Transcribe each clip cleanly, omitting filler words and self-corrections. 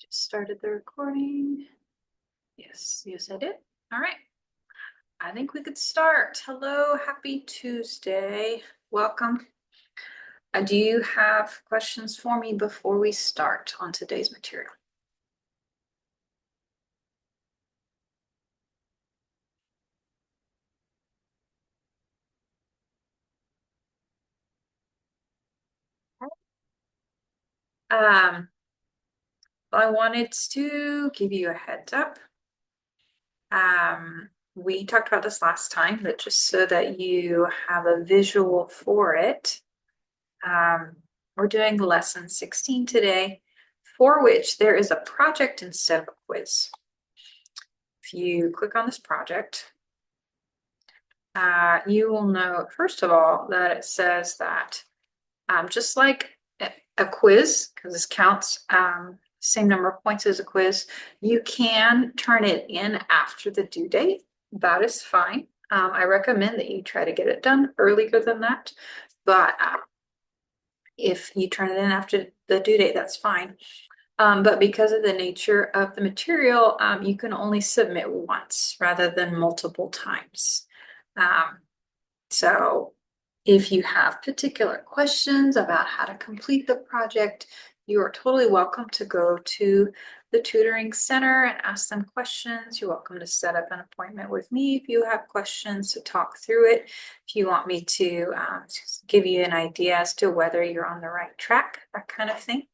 Just started the recording. Yes, I did. All right. I think we could start. Hello, happy Tuesday. Welcome. Do you have questions for me before we start on today's material? Um, I wanted to give you a heads up. We talked about this last time, but just so that you have a visual for it, we're doing lesson 16 today, for which there is a project instead of a quiz. If you click on this project, you will know, first of all, that it says that just like a quiz, because this counts same number of points as a quiz, you can turn it in after the due date. That is fine. I recommend that you try to get it done earlier than that, but if you turn it in after the due date, that's fine. But because of the nature of the material, you can only submit once rather than multiple times. So if you have particular questions about how to complete the project, you are totally welcome to go to the tutoring center and ask them questions. You're welcome to set up an appointment with me if you have questions to talk through it. If you want me to just give you an idea as to whether you're on the right track, that kind of thing.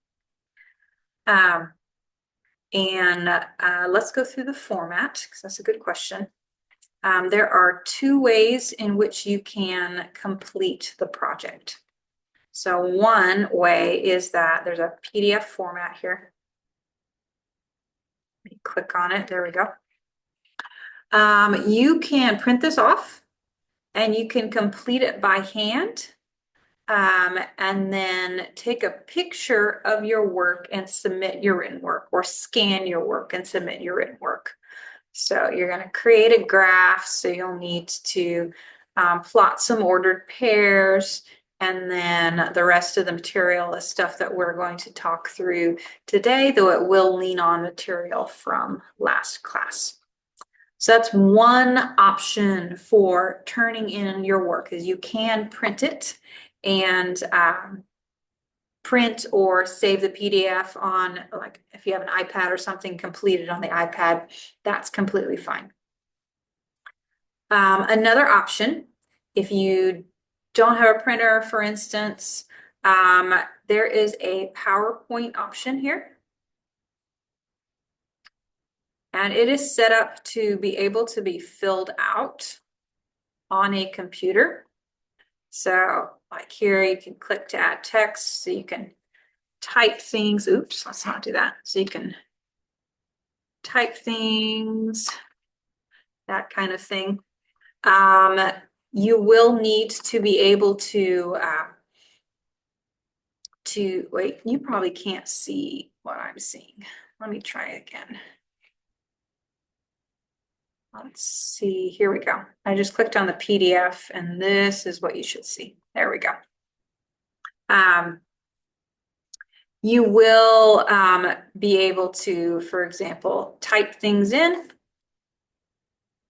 Let's go through the format because that's a good question. There are two ways in which you can complete the project. So one way is that there's a PDF format here. Let me click on it. There we go. You can print this off and you can complete it by hand. And then take a picture of your work and submit your written work, or scan your work and submit your written work. So you're going to create a graph. So you'll need to plot some ordered pairs, and then the rest of the material is stuff that we're going to talk through today, though it will lean on material from last class. So that's one option for turning in your work, is you can print it and print or save the PDF on, like if you have an iPad or something, complete it on the iPad. That's completely fine. Another option, if you don't have a printer, for instance, there is a PowerPoint option here. And it is set up to be able to be filled out on a computer. So like here, you can click to add text, so you can type things. Oops, let's not do that. So you can type things, that kind of thing. You will need to be able to wait, you probably can't see what I'm seeing. Let me try again. Let's see, here we go. I just clicked on the PDF and this is what you should see. There we go. You will be able to, for example, type things in,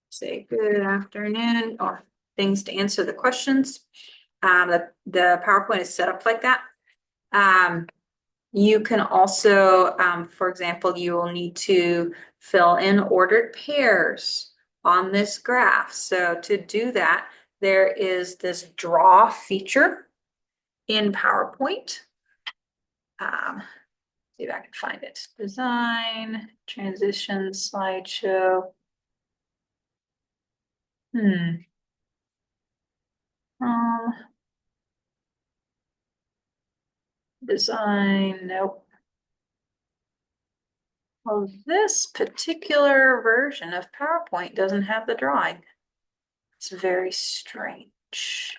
say good afternoon, or things to answer the questions. The PowerPoint is set up like that. You can also, for example, you will need to fill in ordered pairs on this graph. So to do that, there is this draw feature in PowerPoint. See if I can find it. Design, transition, slideshow. Design, nope. Well, this particular version of PowerPoint doesn't have the drawing. It's very strange.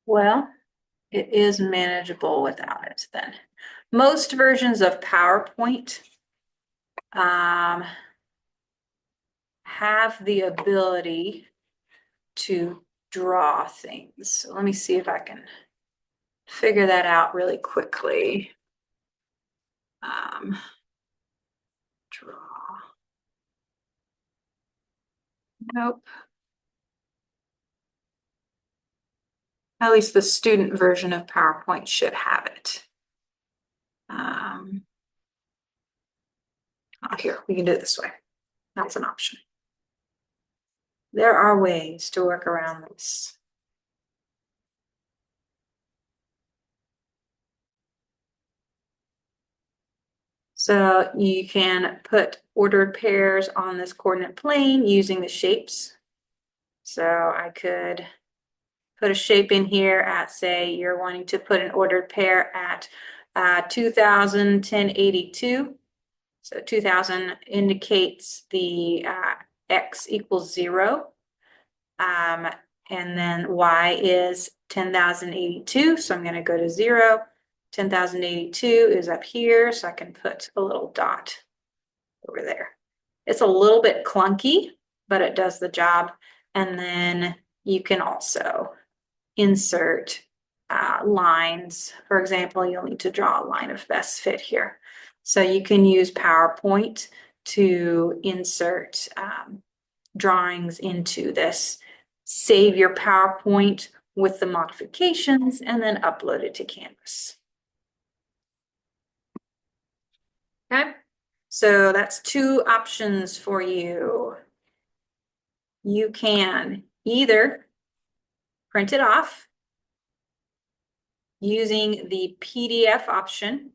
Well, it is manageable without it then. Most versions of PowerPoint have the ability to draw things. So let me see if I can figure that out really quickly. Draw. Nope. At least the student version of PowerPoint should have it. Oh, here, we can do it this way. That's an option. There are ways to work around this. So you can put ordered pairs on this coordinate plane using the shapes. So I could put a shape in here at, say, you're wanting to put an ordered pair at 2000, 1082. So 2000 indicates the x equals 0. And then y is 10,082. So I'm going to go to 0. 10,082 is up here. So I can put a little dot over there. It's a little bit clunky, but it does the job. And then you can also insert lines. For example, you'll need to draw a line of best fit here. So you can use PowerPoint to insert drawings into this. Save your PowerPoint with the modifications and then upload it to Canvas. Okay, so that's 2 options for you. You can either print it off using the PDF option.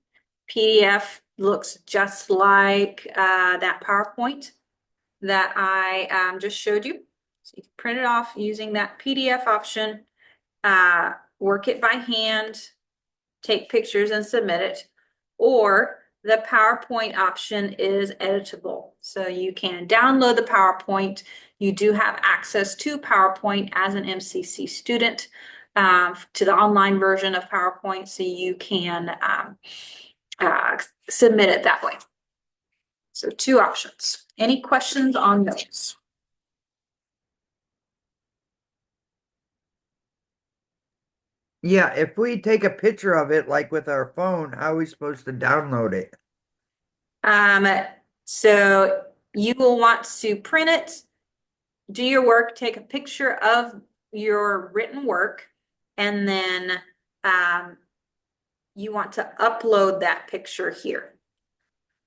PDF looks just like that PowerPoint that I just showed you. So you can print it off using that PDF option, work it by hand, take pictures and submit it, or the PowerPoint option is editable. So you can download the PowerPoint. You do have access to PowerPoint as an MCC student, to the online version of PowerPoint, so you can submit it that way. So 2 options. Any questions on those? Yeah, if we take a picture of it, like with our phone, how are we supposed to download it? So you will want to print it, do your work, take a picture of your written work, and then you want to upload that picture here.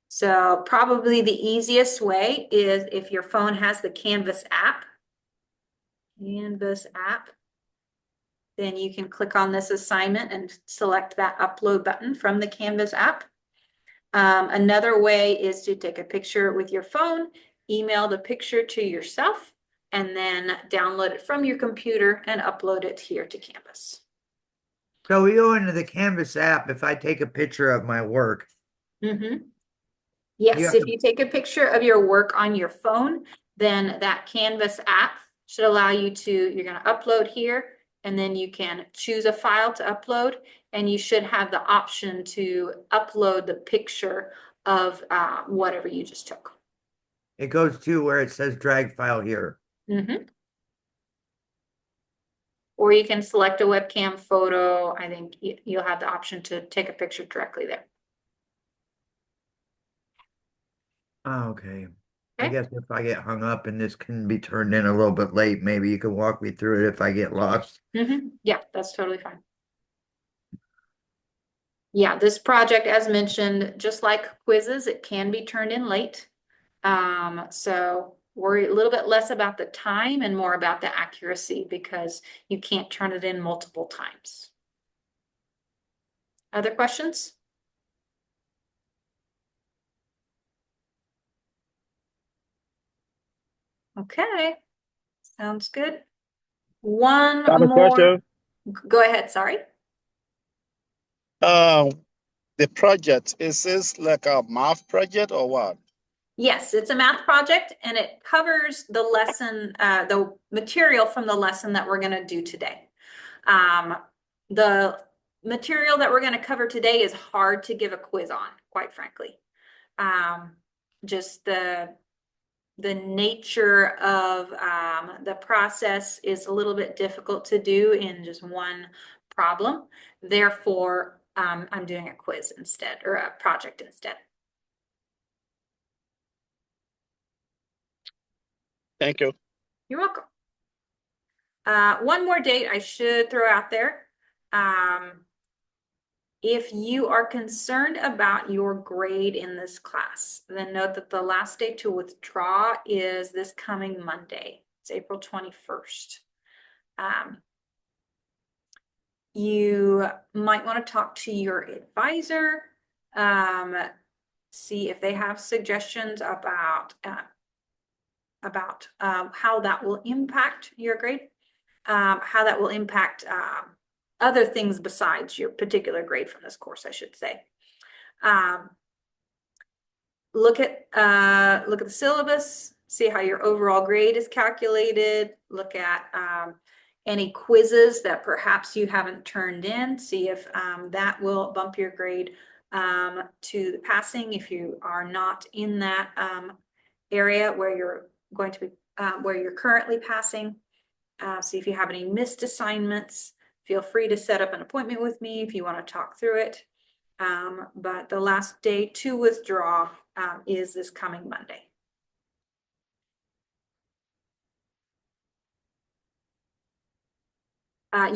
So probably the easiest way is if your phone has the Canvas app, then you can click on this assignment and select that upload button from the Canvas app. Another way is to take a picture with your phone, email the picture to yourself, and then download it from your computer and upload it here to Canvas. So we go into the Canvas app. If I take a picture of my work, Mm-hmm. you Yes, have if to, you take a picture of your work on your phone, then that Canvas app should allow you to, you're going to upload here, and then you can choose a file to upload, and you should have the option to upload the picture of whatever you just took. it goes to where it says drag file here. Mm-hmm. Or you can select a webcam photo. I think you'll have the option to take a picture directly there. Oh, okay. I Okay. guess if I get hung up and this can be turned in a little bit late, maybe you can walk me through it if I get lost. Yeah, that's totally fine. Yeah, this project, as mentioned, just like quizzes, it can be turned in late. So worry a little bit less about the time and more about the accuracy because you can't turn it in multiple times. Other questions? Okay, sounds good. I One have a more. question. Go ahead, sorry. Um, the project, is this like a math project or what? Yes, it's a math project and it covers the lesson, the material from the lesson that we're going to do today. The material that we're going to cover today is hard to give a quiz on, quite frankly. Just the nature of the process is a little bit difficult to do in just one problem. Therefore, I'm doing a quiz instead, or a project instead. Thank you. You're welcome. One more date I should throw out there. If you are concerned about your grade in this class, then note that the last day to withdraw is this coming Monday. It's April 21st. You might want to talk to your advisor, see if they have suggestions about how that will impact your grade, how that will impact other things besides your particular grade from this course, I should say. Look at the syllabus, see how your overall grade is calculated, look at any quizzes that perhaps you haven't turned in, see if that will bump your grade to the passing if you are not in that area where you're going to be where you're currently passing. See if you have any missed assignments. Feel free to set up an appointment with me if you want to talk through it. But the last day to withdraw is this coming Monday.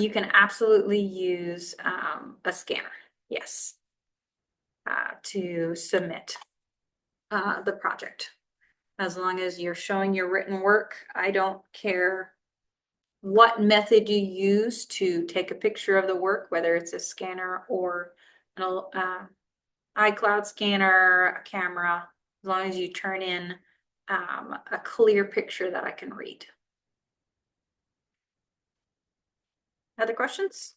You can absolutely use a scanner, yes, to submit the project. As long as you're showing your written work, I don't care what method you use to take a picture of the work, whether it's a scanner or an iCloud scanner, a camera, as long as you turn in a clear picture that I can read. Other questions?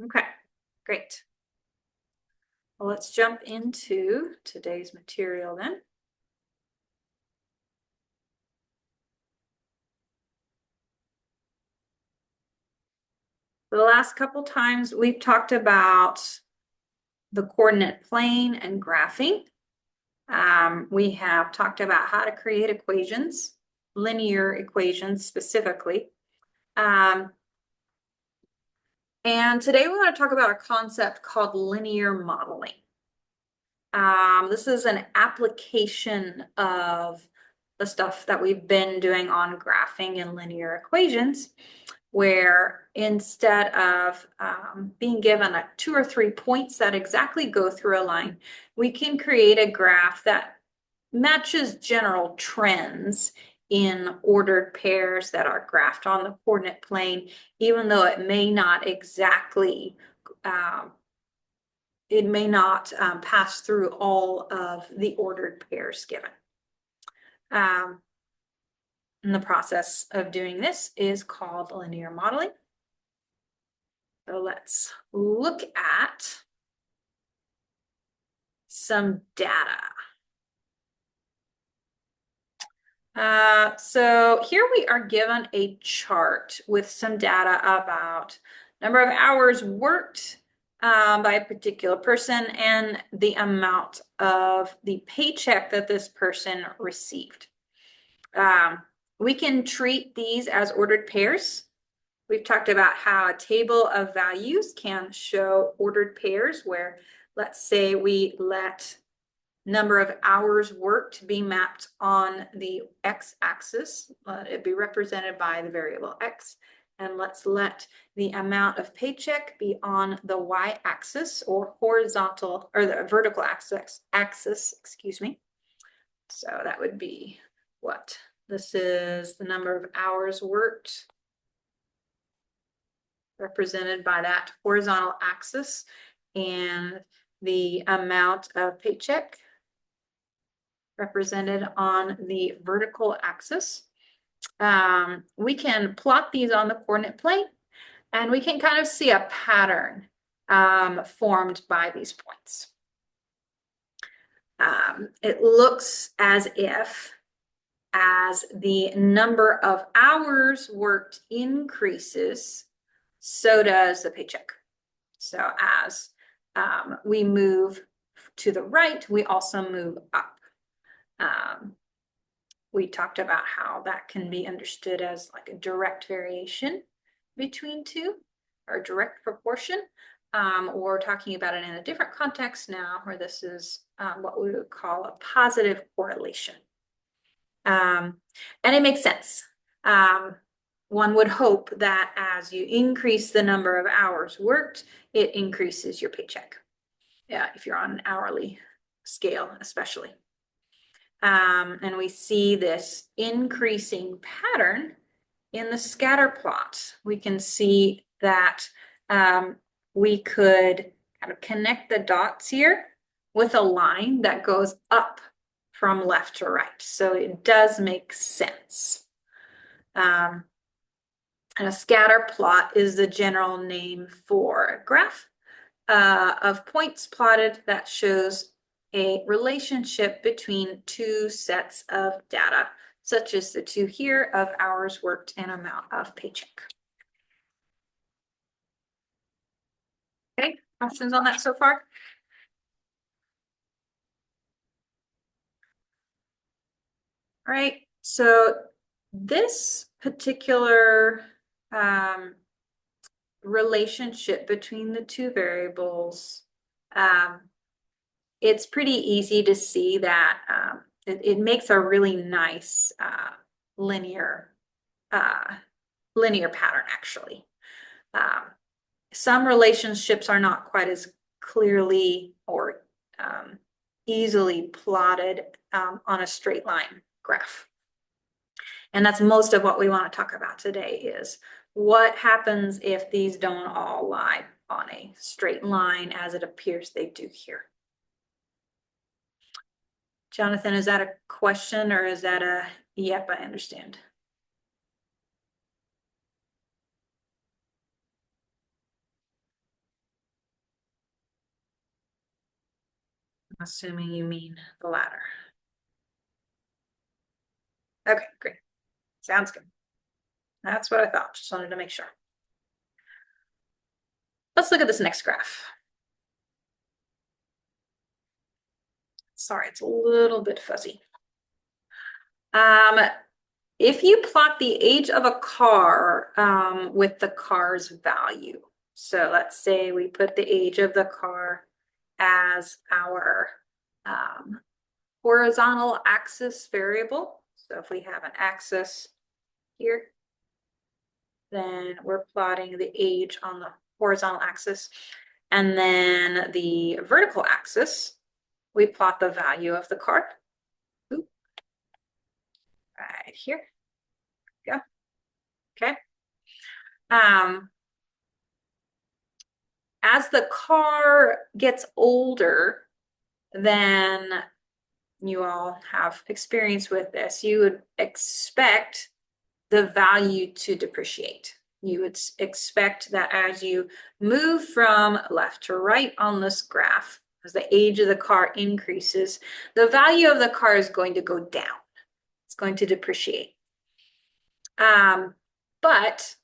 Okay, great. Well, let's jump into today's material then. The last couple times we've talked about the coordinate plane and graphing. We have talked about how to create equations, linear equations specifically. And today we want to talk about a concept called linear modeling. This is an application of the stuff that we've been doing on graphing and linear equations, where instead of being given 2 or 3 points that exactly go through a line, we can create a graph that matches general trends in ordered pairs that are graphed on the coordinate plane, even though it may not exactly pass through all of the ordered pairs given. And the process of doing this is called linear modeling. So let's look at some data. So here we are given a chart with some data about number of hours worked by a particular person and the amount of the paycheck that this person received. We can treat these as ordered pairs. We've talked about how a table of values can show ordered pairs where, let's say, we let number of hours worked be mapped on the x-axis. Let it be represented by the variable x. And let's let the amount of paycheck be on the y-axis or horizontal, or the vertical axis, excuse me. So that would be what? This is the number of hours worked represented by that horizontal axis, and the amount of paycheck represented on the vertical axis. We can plot these on the coordinate plane, and we can kind of see a pattern formed by these points. It looks as if as the number of hours worked increases, so does the paycheck. So as we move to the right, we also move up. We talked about how that can be understood as like a direct variation between two, or direct proportion. We're talking about it in a different context now, where this is what we would call a positive correlation. And it makes sense. One would hope that as you increase the number of hours worked, it increases your paycheck. Yeah, if you're on an hourly scale, especially. And we see this increasing pattern in the scatter plot. We can see that we could kind of connect the dots here with a line that goes up from left to right. So it does make sense. And a scatter plot is the general name for a graph of points plotted that shows a relationship between two sets of data, such as the two here of hours worked and amount of paycheck. Okay, questions on that so far? All right, so this particular relationship between the two variables, it's pretty easy to see that it makes a really nice linear pattern, actually. Some relationships are not quite as clearly or easily plotted on a straight line graph. And that's most of what we want to talk about today, is what happens if these don't all lie on a straight line as it appears they do here. Jonathan, is that a question, or is that a, yep, I understand? I'm assuming you mean the latter. Okay, great. Sounds good. That's what I thought. Just wanted to make sure. Let's look at this next graph. Sorry, it's a little bit fuzzy. If you plot the age of a car with the car's value, so let's say we put the age of the car as our horizontal axis variable. So if we have an axis here, then we're plotting the age on the horizontal axis. And then the vertical axis, we plot the value of the car. Oop. Right here. Go. Okay. As the car gets older, then you all have experience with this, you would expect the value to depreciate. You would expect that as you move from left to right on this graph, as the age of the car increases, the value of the car is going to go down. It's going to depreciate. But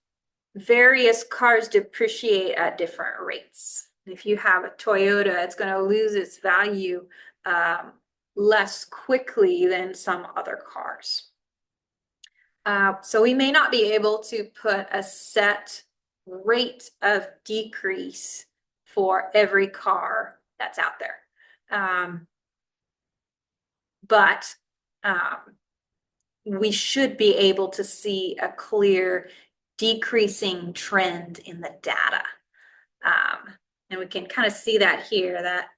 various cars depreciate at different rates. If you have a Toyota, it's going to lose its value less quickly than some other cars. So we may not be able to put a set rate of decrease for every car that's out there. But we should be able to see a clear decreasing trend in the data. And we can kind of see that here, that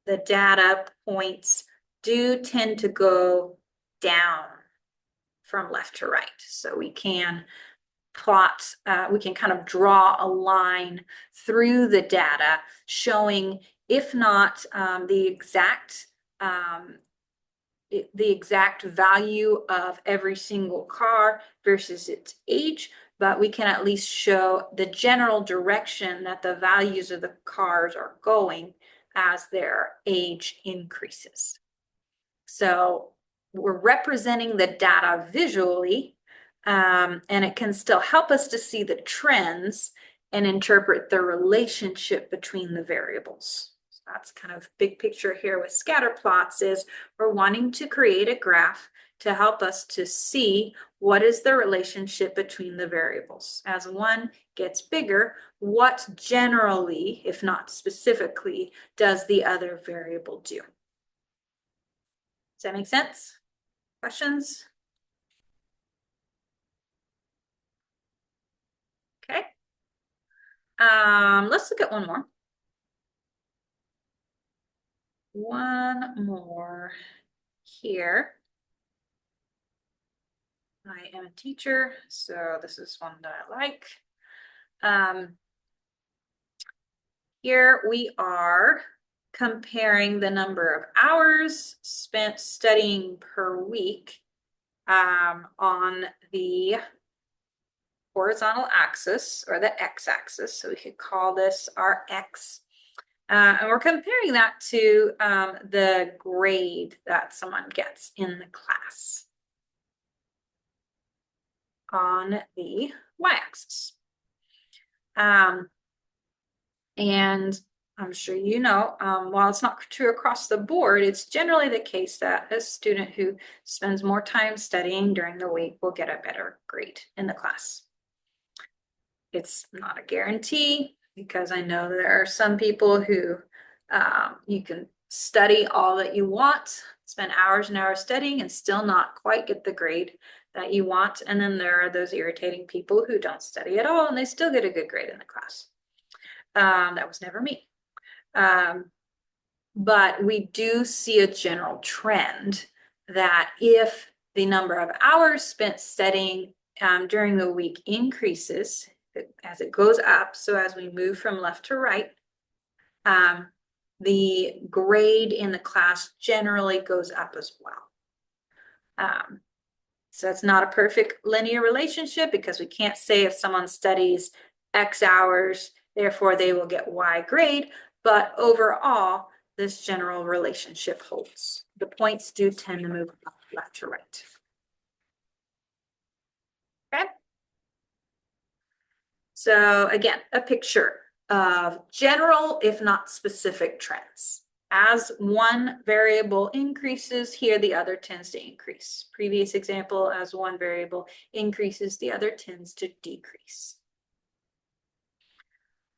the data points do tend to go down from left to right. So we can plot, we can kind of draw a line through the data showing, if not the exact value of every single car versus its age, but we can at least show the general direction that the values of the cars are going as their age increases. So we're representing the data visually, and it can still help us to see the trends and interpret the relationship between the variables. That's kind of big picture here with scatter plots is we're wanting to create a graph to help us to see what is the relationship between the variables. As one gets bigger, what generally, if not specifically, does the other variable do? Does that make sense? Questions? Okay. Let's look at one more. One more here. I am a teacher, so this is one that I like. Here we are comparing the number of hours spent studying per week on the horizontal axis or the x-axis. So we could call this our x. And we're comparing that to the grade that someone gets in the class on the y-axis. And I'm sure you know, while it's not true across the board, it's generally the case that a student who spends more time studying during the week will get a better grade in the class. It's not a guarantee because I know there are some people who you can study all that you want, spend hours and hours studying and still not quite get the grade that you want. And then there are those irritating people who don't study at all and they still get a good grade in the class. That was never me. But we do see a general trend that if the number of hours spent studying during the week increases as it goes up, so as we move from left to right, the grade in the class generally goes up as well. So it's not a perfect linear relationship because we can't say if someone studies X hours, therefore they will get Y grade, but overall, this general relationship holds. The points do tend to move left to right. Okay. So again, a picture of general, if not specific trends. As one variable increases, here the other tends to increase. Previous example, as one variable increases, the other tends to decrease.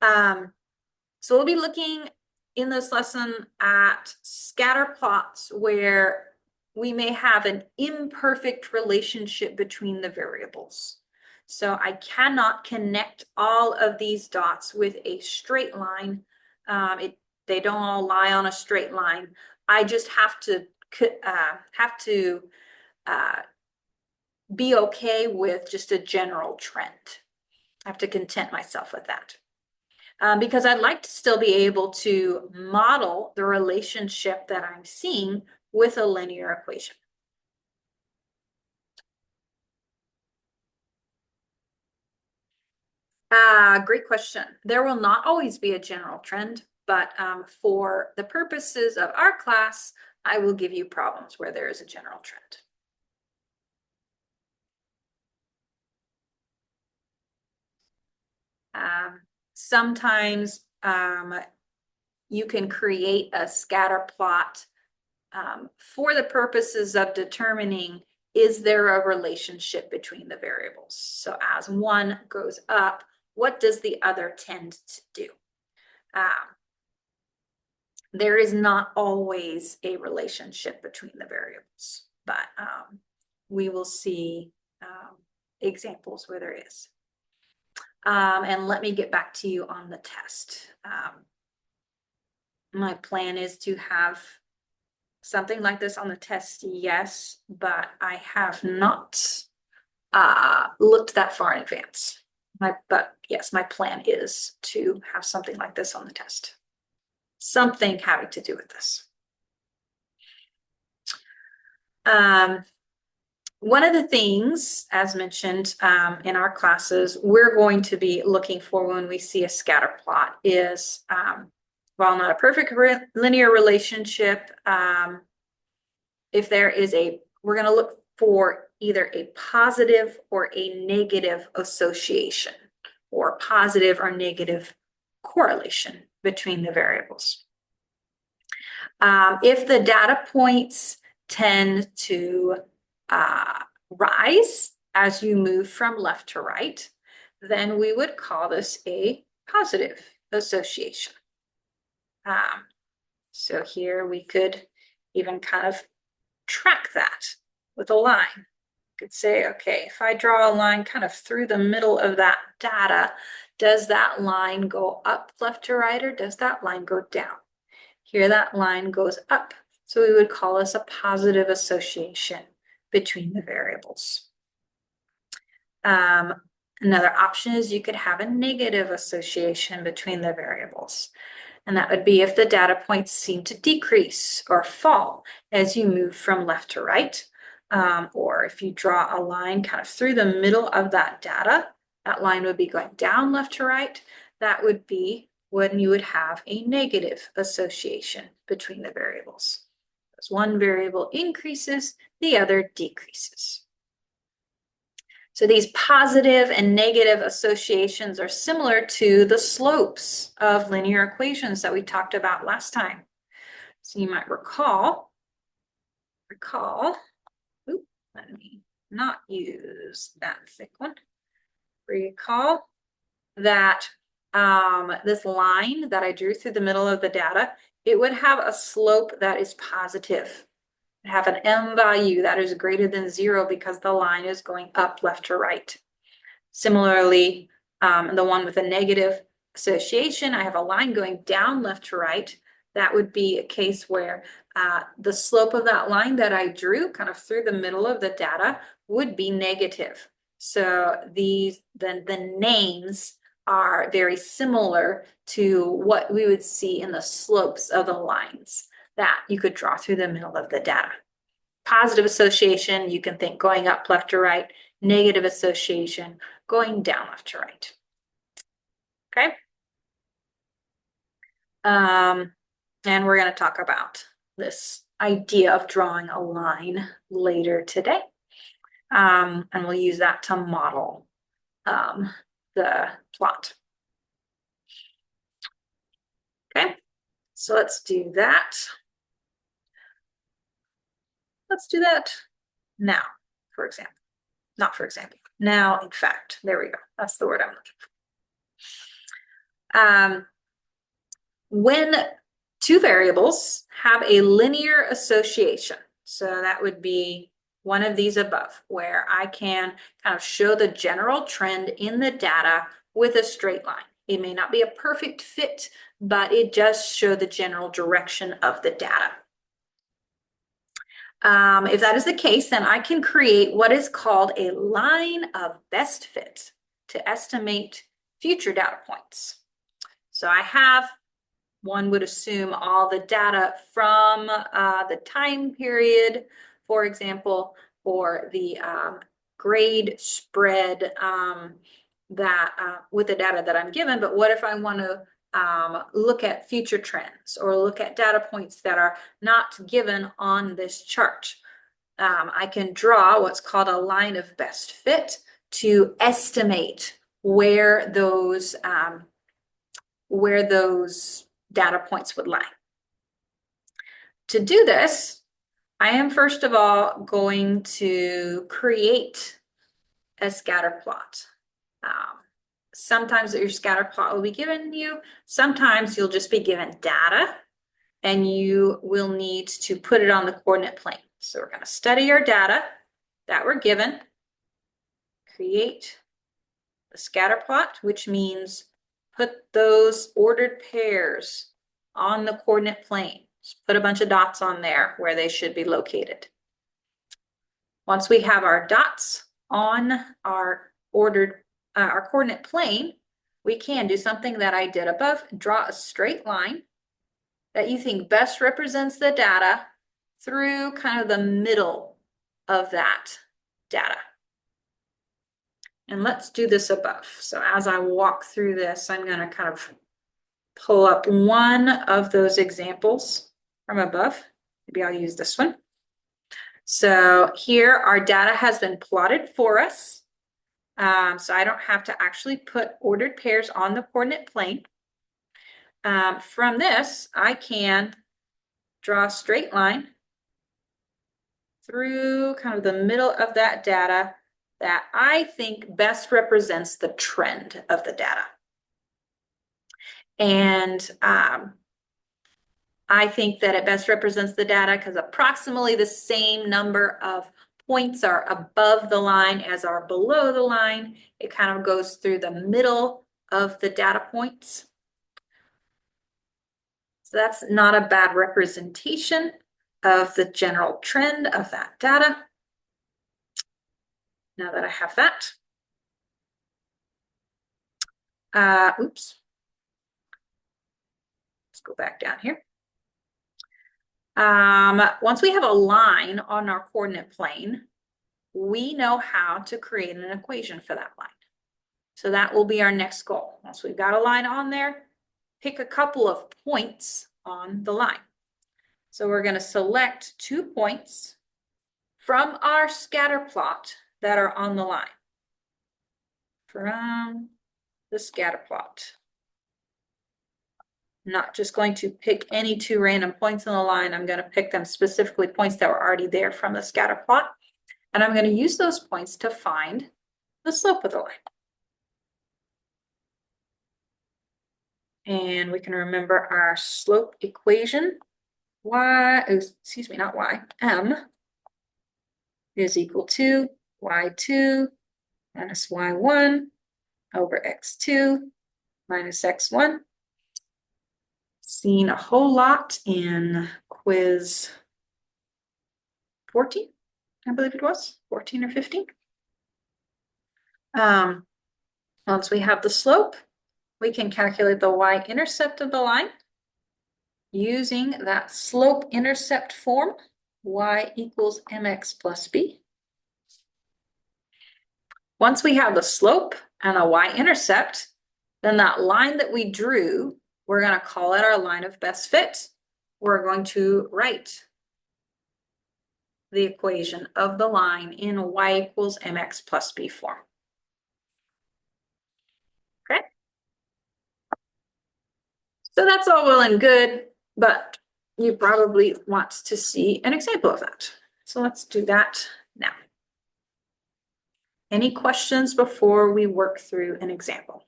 So we'll be looking in this lesson at scatter plots where we may have an imperfect relationship between the variables. So I cannot connect all of these dots with a straight line. They don't all lie on a straight line. I just have to be okay with just a general trend. I have to content myself with that. Because I'd like to still be able to model the relationship that I'm seeing with a linear equation. Great question. There will not always be a general trend, but for the purposes of our class, I will give you problems where there is a general trend. Sometimes you can create a scatter plot for the purposes of determining, is there a relationship between the variables? So as one goes up, what does the other tend to do? There is not always a relationship between the variables, but we will see examples where there is. And let me get back to you on the test. My plan is to have something like this on the test, yes, but I have not looked that far in advance. But yes, my plan is to have something like this on the test. Something having to do with this. One of the things, as mentioned in our classes, we're going to be looking for when we see a scatter plot is, while not a perfect linear relationship, if there is we're going to look for either a positive or a negative association or positive or negative correlation between the variables. If the data points tend to rise as you move from left to right, then we would call this a positive association. So here we could even kind of track that with a line. You could say, okay, if I draw a line kind of through the middle of that data, does that line go up left to right, or does that line go down? Here that line goes up. So we would call this a positive association between the variables. Another option is you could have a negative association between the variables. And that would be if the data points seem to decrease or fall as you move from left to right. Or if you draw a line kind of through the middle of that data, that line would be going down left to right. That would be when you would have a negative association between the variables. As one variable increases, the other decreases. So these positive and negative associations are similar to the slopes of linear equations that we talked about last time. So you might recall, let me not use that thick one. Recall that this line that I drew through the middle of the data, it would have a slope that is positive. Have an m value that is greater than 0 because the line is going up left to right. Similarly, the one with a negative association, I have a line going down left to right. That would be a case where the slope of that line that I drew kind of through the middle of the data would be negative. So the names are very similar to what we would see in the slopes of the lines that you could draw through the middle of the data. Positive association, you can think going up left to right. Negative association, going down left to right. Okay. And we're going to talk about this idea of drawing a line later today. And we'll use that to model the plot. Okay, so let's do that. Let's do that now, for example. Not for example. Now, in fact, there we go. That's the word I'm looking for. When two variables have a linear association, so that would be one of these above, where I can kind of show the general trend in the data with a straight line. It may not be a perfect fit, but it does show the general direction of the data. If that is the case, then I can create what is called a line of best fit to estimate future data points. So I have, one would assume, all the data from the time period, for example, or the grade spread with the data that I'm given. But what if I want to look at future trends or look at data points that are not given on this chart? I can draw what's called a line of best fit to estimate where those data points would lie. To do this, I am first of all going to create a scatter plot. Sometimes your scatter plot will be given you. Sometimes you'll just be given data and you will need to put it on the coordinate plane. So we're going to study our data that we're given, create a scatter plot, which means put those ordered pairs on the coordinate plane. Just put a bunch of dots on there where they should be located. Once we have our dots on our coordinate plane, we can do something that I did above, draw a straight line that you think best represents the data through kind of the middle of that data. And let's do this above. So as I walk through this, I'm going to kind of pull up one of those examples from above. Maybe I'll use this one. So here our data has been plotted for us. So I don't have to actually put ordered pairs on the coordinate plane. From this, I can draw a straight line through kind of the middle of that data that I think best represents the trend of the data. And I think that it best represents the data because approximately the same number of points are above the line as are below the line. It kind of goes through the middle of the data points. So that's not a bad representation of the general trend of that data. Now that I have that, oops, let's go back down here. Once we have a line on our coordinate plane, we know how to create an equation for that line. So that will be our next goal. Once we've got a line on there, pick a couple of points on the line. So we're going to select 2 points from our scatter plot that are on the line. From the scatter plot. I'm not just going to pick any 2 random points on the line. I'm going to pick them specifically points that were already there from the scatter plot. And I'm going to use those points to find the slope of the line. And we can remember our slope equation. M is equal to y2 minus y1 over x2 minus x1. Seen a whole lot in quiz 14, I believe it was, 14 or 15. Once we have the slope, we can calculate the y-intercept of the line using that slope-intercept form, y equals mx plus b. Once we have the slope and a y-intercept, then that line that we drew, we're going to call it our line of best fit. We're going to write the equation of the line in y equals mx plus b form. Okay? So that's all well and good, but you probably want to see an example of that. So let's do that now. Any questions before we work through an example?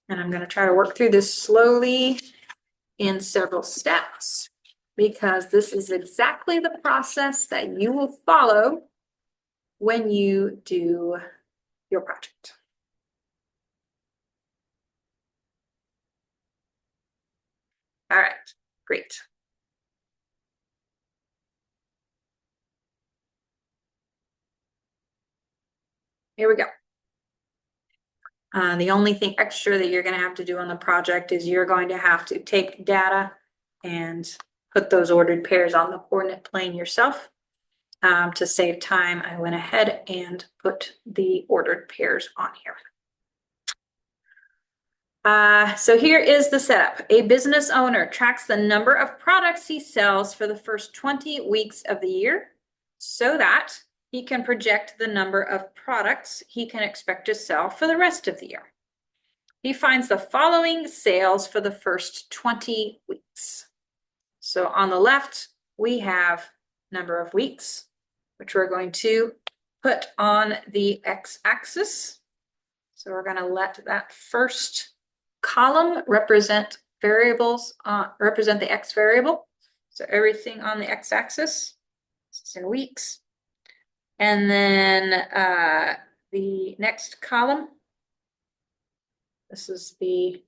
And I'm going to try to work through this slowly in several steps because this is exactly the process that you will follow when you do your project. All right, great. Here we go. The only thing extra that you're going to have to do on the project is you're going to have to take data and put those ordered pairs on the coordinate plane yourself. To save time, I went ahead and put the ordered pairs on here. So here is the setup. A business owner tracks the number of products he sells for the first 20 weeks of the year so that he can project the number of products he can expect to sell for the rest of the year. He finds the following sales for the first 20 weeks. So on the left, we have number of weeks, which we're going to put on the x-axis. So we're going to let that first column represent variables, represent the x variable. So everything on the x-axis is in weeks. And then the next column, this is the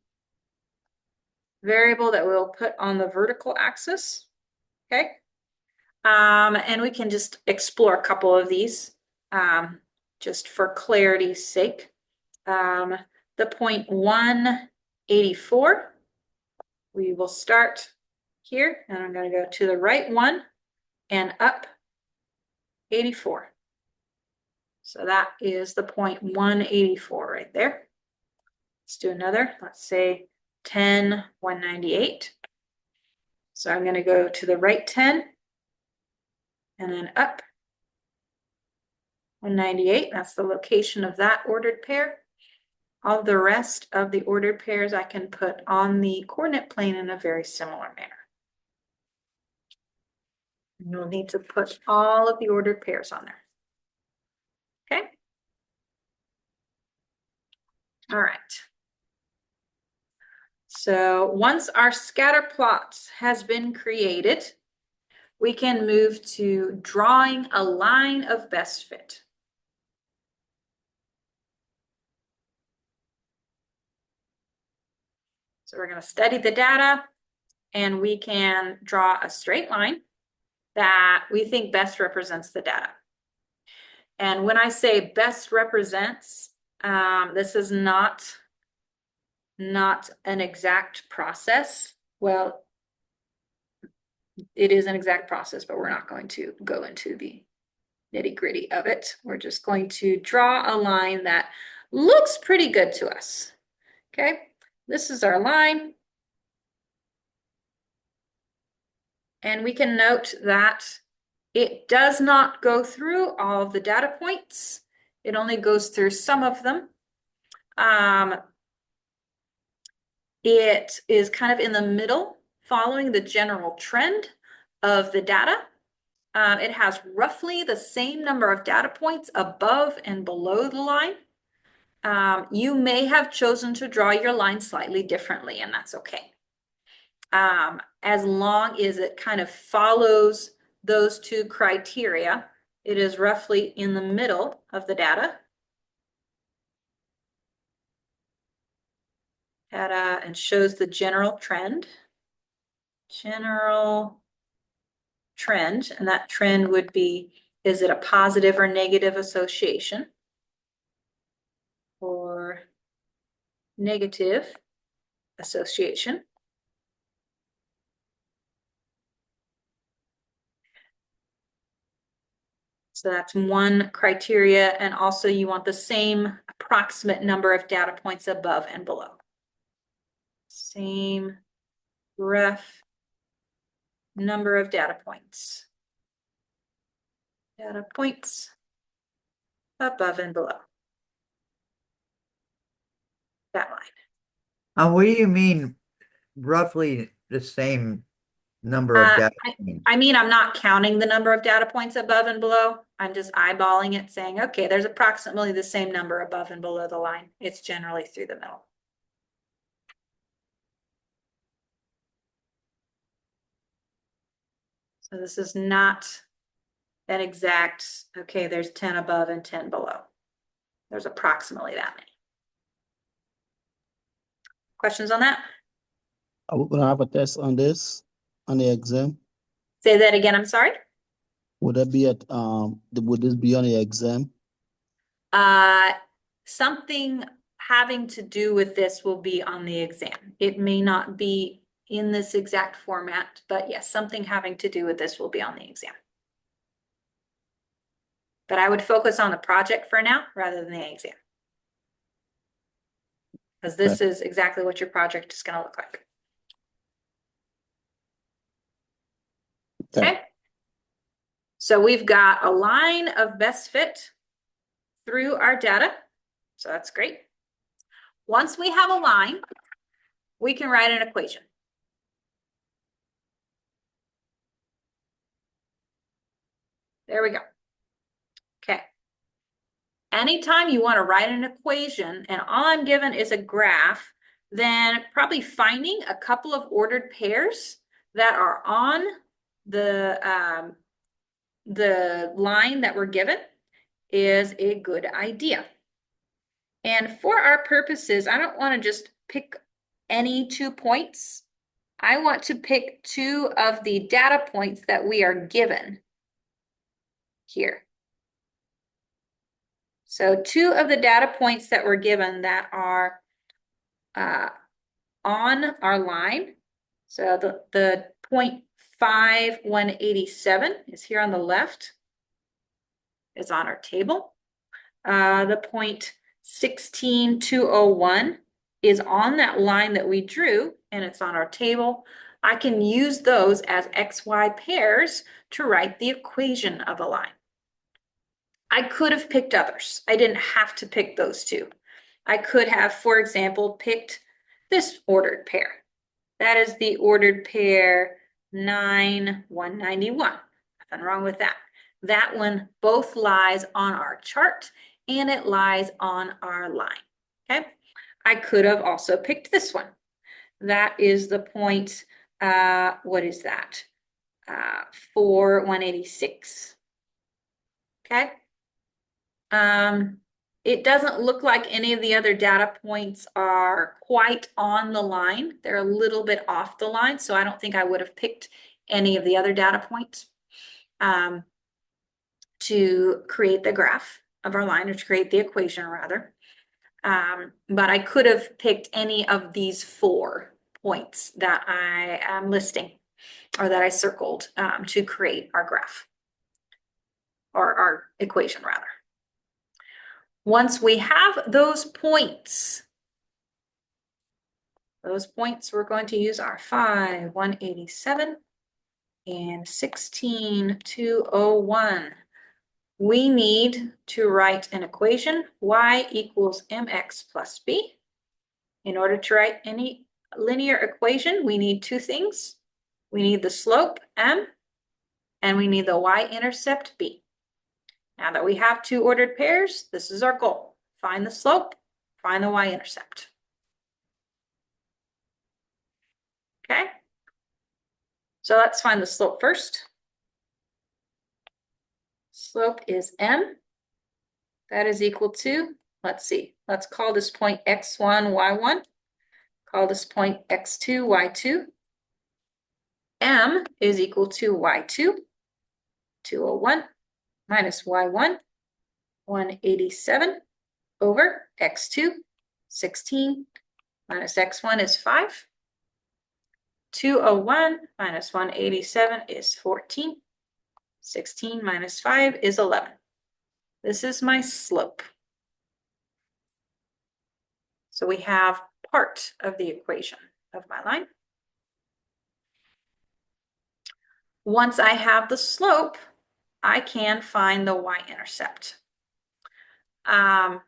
variable that we'll put on the vertical axis. Okay. And we can just explore a couple of these just for clarity's sake. The point 184, we will start here, and I'm going to go to the right one and up 84. So that is the point 184 right there. Let's do another. Let's say 10, 198. So I'm going to go to the right 10 and then up 198. That's the location of that ordered pair. All the rest of the ordered pairs I can put on the coordinate plane in a very similar manner. You'll need to put all of the ordered pairs on there. Okay. All right. So once our scatter plot has been created, we can move to drawing a line of best fit. So we're going to study the data and we can draw a straight line that we think best represents the data. And when I say best represents, this is not an exact process. Well, it is an exact process, but we're not going to go into the nitty-gritty of it. We're just going to draw a line that looks pretty good to us. Okay, this is our line. And we can note that it does not go through all of the data points. It only goes through some of them. It is kind of in the middle, following the general trend of the data. It has roughly the same number of data points above and below the line. You may have chosen to draw your line slightly differently, and that's okay. As long as it kind of follows those two criteria, it is roughly in the middle of the data. And shows the general trend. General trend, and that trend would be, is it a positive or negative association? Or negative association. So that's one criteria, and also you want the same approximate number of data points above and below. Same ref number of data points. Data points above and below. That line. What do you mean roughly the same number of data points? I mean, I'm not counting the number of data points above and below. I'm just eyeballing it, saying, okay, there's approximately the same number above and below the line. It's generally through the middle. So this is not an exact, okay, there's 10 above and 10 below. There's approximately that many. Questions on that? Are we gonna have a test on this on the exam? Say that again, I'm sorry. Would that be would this be on the exam? Something having to do with this will be on the exam. It may not be in this exact format, but yes, something having to do with this will be on the exam. But I would focus on the project for now rather than the exam. Because this is exactly what your project is going to look like. Okay. So we've got a line of best fit through our data. So that's great. Once we have a line, we can write an equation. There we go. Okay. Anytime you want to write an equation and all I'm given is a graph, then probably finding a couple of ordered pairs that are on the line that we're given is a good idea. And for our purposes, I don't want to just pick any 2 points. I want to pick 2 of the data points that we are given here. So 2 of the data points that we're given that are on our line. So the 0.5187 is here on the left. Is on our table. The 0.16201 is on that line that we drew, and it's on our table. I can use those as XY pairs to write the equation of a line. I could have picked others. I didn't have to pick those 2. I could have, for example, picked this ordered pair. That is the ordered pair 9191. Nothing wrong with that. That one both lies on our chart and it lies on our line, okay? I could have also picked this one. That is the point, what is that? 186, okay? It doesn't look like any of the other data points are quite on the line. They're a little bit off the line, so I don't think I would have picked any of the other data points to create the graph of our line, or to create the equation rather. But I could have picked any of these 4 points that I am listing, or that I circled to create our graph, or our equation rather. Once we have those points, we're going to use our 5, 187, and 16, 201. We need to write an equation, y equals mx plus b. In order to write any linear equation, we need 2 things. We need the slope, m, and we need the y-intercept, b. Now that we have 2 ordered pairs, this is our goal. Find the slope, find the y-intercept. Okay? So let's find the slope first. Slope is m. That is equal to, let's see, let's call this point x1, y1. Call this point x2, y2. M is equal to y2, 201, minus y1, 187, over x2, 16, minus x1 is 5. 201 minus 187 is 14. 16 minus 5 is 11. This is my slope. So we have part of the equation of my line. Once I have the slope, I can find the y-intercept. Let's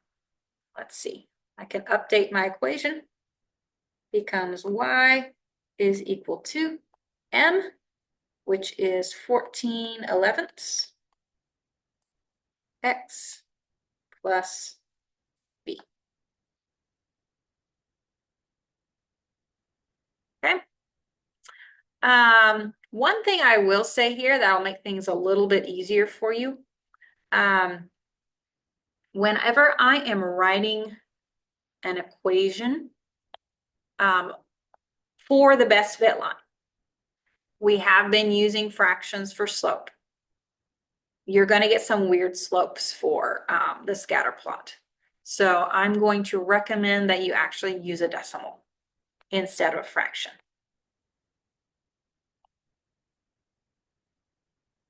see. I can update my equation. Becomes y is equal to m, which is 14/11 x plus b. Okay. One thing I will say here that will make things a little bit easier for you. Whenever I am writing an equation for the best fit line, we have been using fractions for slope. You're going to get some weird slopes for the scatter plot. So I'm going to recommend that you actually use a decimal instead of a fraction.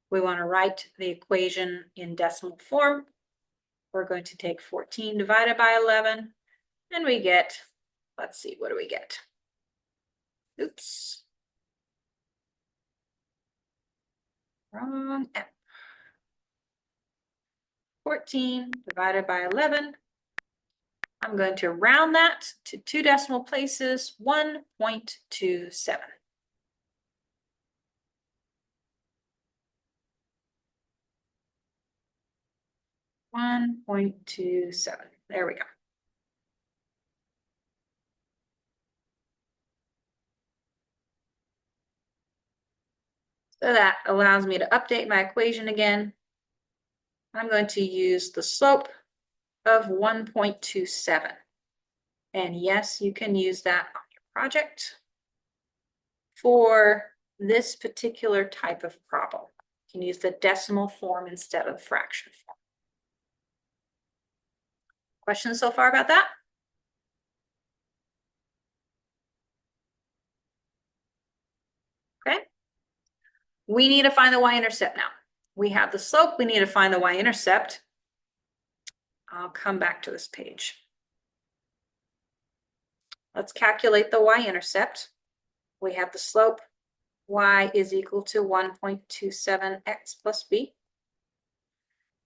We want to write the equation in decimal form. We're going to take 14 divided by 11, and we get, let's see, what do we get? Oops. Wrong M. 14 divided by 11. I'm going to round that to 2 decimal places, 1.27. .27. There we go. So that allows me to update my equation again. I'm going to use the slope of 1.27. And yes, you can use that on your project for this particular type of problem. You can use the decimal form instead of fraction form. Questions so far about that? Okay. We need to find the y-intercept now. We have the slope, we need to find the y-intercept. I'll come back to this page. Let's calculate the y-intercept. We have the slope, y is equal to 1.27x plus b.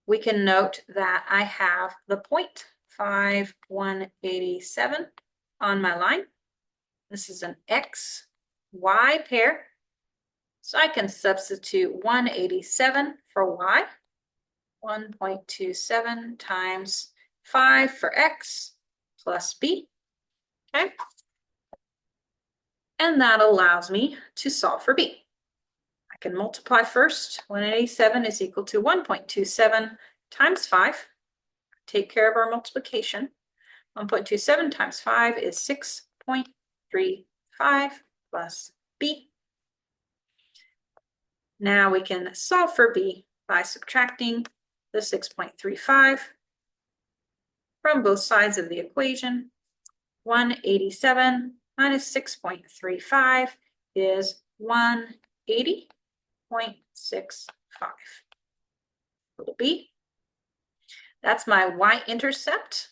We can note that I have the point 5, 187 on my line. This is an x, y pair. So I can substitute 187 for y. 1.27 times 5 for x plus b. Okay. And that allows me to solve for b. I can multiply first. 187 is equal to 1.27 times 5. Take care of our multiplication. 1.27 times 5 is 6.35 plus b. Now we can solve for b by subtracting the 6.35 from both sides of the equation. 187 minus 6.35 is 180.65. Little b. That's my y-intercept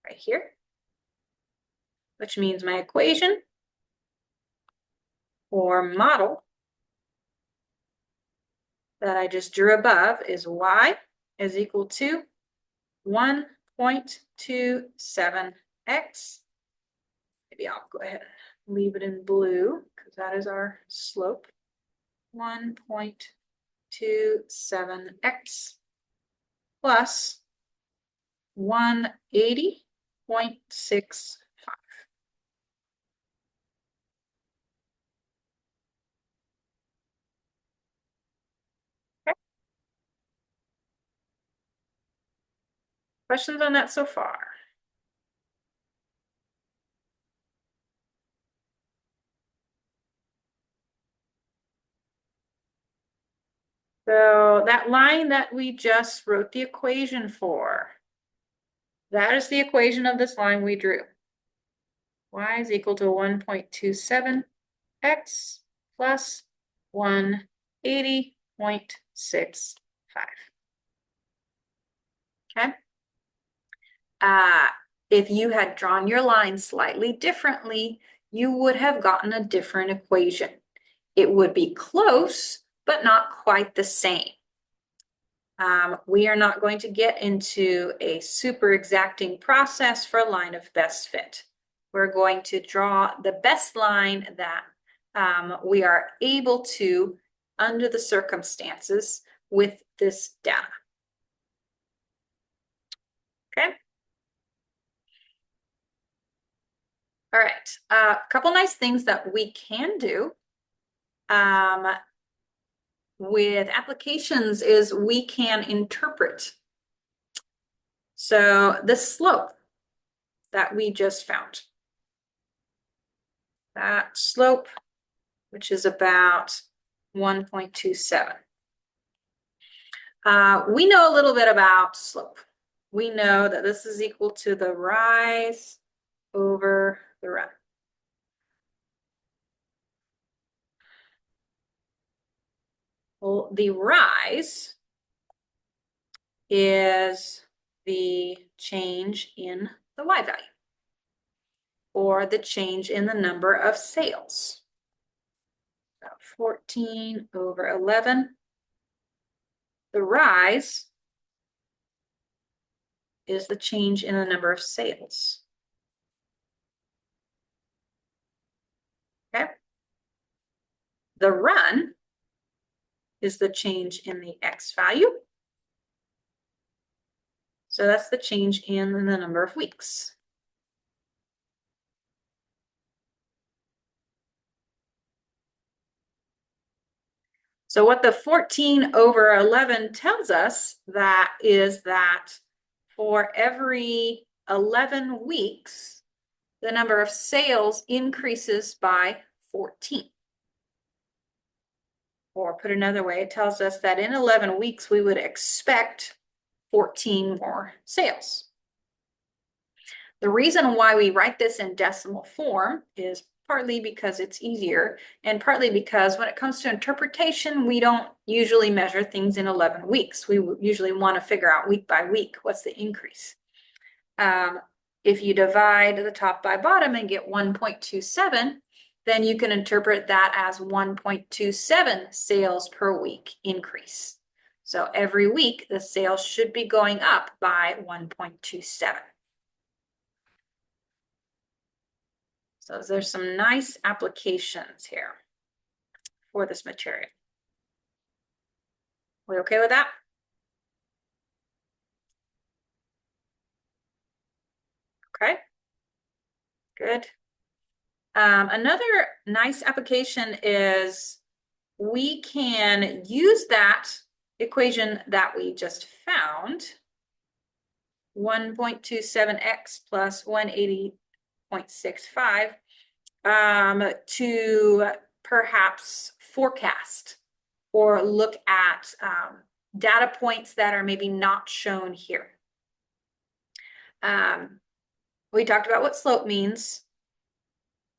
right here, which means my equation or model that I just drew above is y is equal to 1.27x. Maybe I'll go ahead and leave it in blue because that is our slope. 1.27x plus 180.65. Okay. Questions on that so far? So that line that we just wrote the equation for, that is the equation of this line we drew. Y is equal to 1.27x plus 180.65. Okay. If you had drawn your line slightly differently, you would have gotten a different equation. It would be close, but not quite the same. We are not going to get into a super exacting process for a line of best fit. We're going to draw the best line that we are able to under the circumstances with this data. Okay. All right. A couple nice things that we can do with applications is we can interpret. So the slope that we just found, that slope, which is about 1.27. We know a little bit about slope. We know that this is equal to the rise over the run. Well, the rise is the change in the y value, or the change in the number of sales. So 14 over 11. The rise is the change in the number of sales. Okay. The run is the change in the X value. So that's the change in the number of weeks. So what the 14 over 11 tells us that is that for every 11 weeks, the number of sales increases by 14. Or put another way, it tells us that in 11 weeks, we would expect 14 more sales. The reason why we write this in decimal form is partly because it's easier, and partly because when it comes to interpretation, we don't usually measure things in 11 weeks. We usually want to figure out week by week what's the increase. If you divide the top by bottom and get 1.27, then you can interpret that as 1.27 sales per week increase. So every week, the sales should be going up by 1.27. So there's some nice applications here for this material. We okay with that? Okay, good. Another nice application is we can use that equation that we just found, 1.27x plus 180.65, to perhaps forecast or look at data points that are maybe not shown here. We talked about what slope means.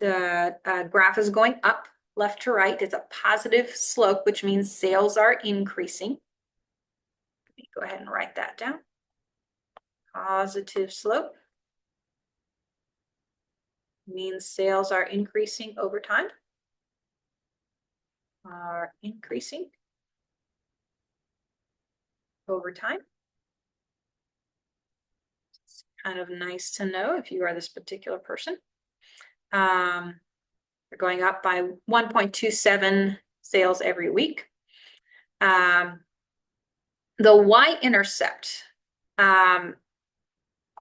The graph is going up, left to right. It's a positive slope, which means sales are increasing. Let me go ahead and write that down. Positive slope means sales are increasing over time. Are increasing over time. It's kind of nice to know if you are this particular person. We're going up by 1.27 sales every week. The y-intercept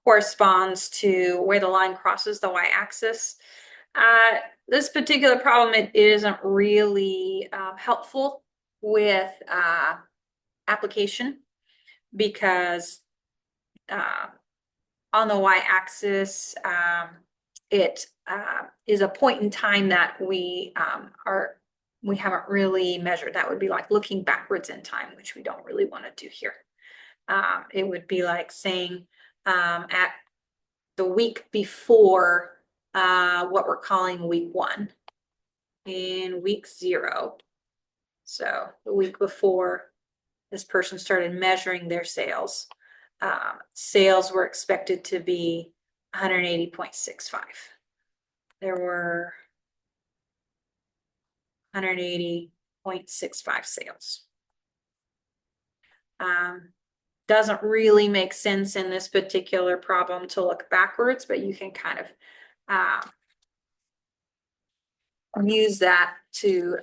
corresponds to where the line crosses the y-axis. This particular problem, it isn't really helpful with application because on the y-axis, it is a point in time that we haven't really measured. That would be like looking backwards in time, which we don't really want to do here. It would be like saying at the week before what we're calling week 1 in week 0. So the week before this person started measuring their sales, sales were expected to be 180.65. There were 180.65 sales. Doesn't really make sense in this particular problem to look backwards, but you can kind of use that to,